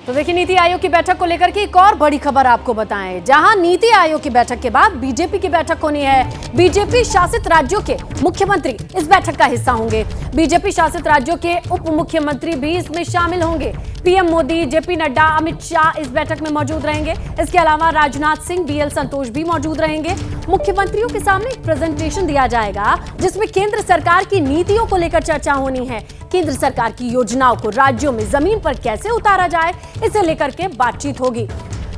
तो देखिए, नीति आयोग की बैठक को लेकर के एक और बड़ी खबर आपको बताएं, जहां नीति आयोग की बैठक के बाद बीजेपी की बैठक होनी है। बीजेपी शासित राज्यों के मुख्यमंत्री इस बैठक का हिस्सा होंगे। बीजेपी शासित राज्यों के उप मुख्यमंत्री भी इसमें शामिल होंगे। पीएम मोदी, जेपी नड्डा, अमित शाह इस बैठक में मौजूद रहेंगे। इसके अलावा राजनाथ सिंह, बीएल संतोष भी मौजूद रहेंगे। मुख्यमंत्रियों के सामने एक प्रेजेंटेशन दिया जाएगा जिसमें केंद्र सरकार की नीतियों को लेकर चर्चा होनी है। केंद्र सरकार की योजनाओं को राज्यों में जमीन पर कैसे उतारा जाए, इसे लेकर के बातचीत होगी।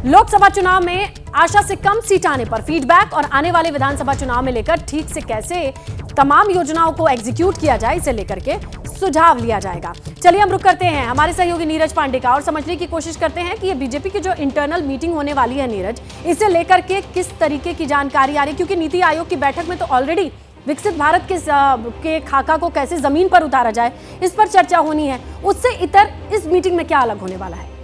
लोकसभा चुनाव में आशा से कम सीट आने पर फीडबैक और आने वाले विधानसभा चुनाव में लेकर ठीक से कैसे तमाम योजनाओं को एग्जीक्यूट किया जाए, इसे लेकर के सुझाव लिया जाएगा। चलिए हम रुक करते हैं हमारे सहयोगी नीरज पांडे का और समझने की कोशिश करते हैं कि ये बीजेपी की जो इंटरनल मीटिंग होने वाली है नीरज, इसे लेकर के किस तरीके की जानकारी आ रही है, क्योंकि नीति आयोग की बैठक में तो ऑलरेडी विकसित भारत के खाका को कैसे जमीन पर उतारा जाए, इस पर चर्चा होनी है। उससे इतर इस मीटिंग में क्या अलग होने वाला है?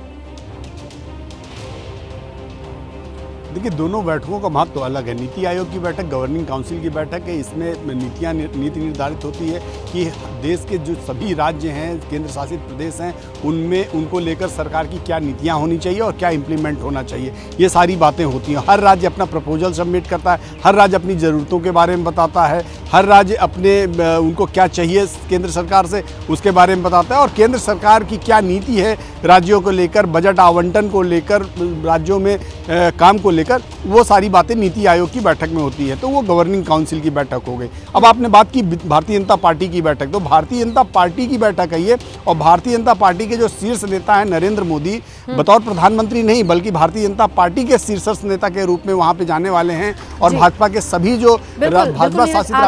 देखिए, दोनों बैठकों का महत्व अलग है। नीति आयोग की बैठक गवर्निंग काउंसिल की बैठक है। इसमें नीति निर्धारित होती है कि देश के जो सभी राज्य हैं, केंद्र शासित प्रदेश हैं, उनमें उनको लेकर सरकार की क्या नीतियां होनी चाहिए और क्या इंप्लीमेंट होना चाहिए, ये सारी बातें होती हैं। हर राज्य अपना प्रपोजल सबमिट करता है, हर राज्य अपनी ज़रूरतों के बारे में बताता है, हर राज्य अपने उनको क्या चाहिए केंद्र सरकार से उसके बारे में बताता है, और केंद्र सरकार की क्या नीति है राज्यों को लेकर, बजट आवंटन को लेकर, राज्यों में काम को लेकर, वो सारी बातें नीति आयोग की बैठक में होती है। तो वो गवर्निंग काउंसिल की बैठक हो गई। अब आपने बात की भारतीय जनता पार्टी की बैठक, तो भारतीय जनता पार्टी की बैठक है ये, और भारतीय जनता पार्टी के जो शीर्ष नेता हैं नरेंद्र मोदी, बतौर प्रधानमंत्री नहीं बल्कि भारतीय जनता पार्टी के शीर्ष नेता के रूप में वहां पे जाने वाले हैं, और भाजपा के सभी जो भाजपा शासित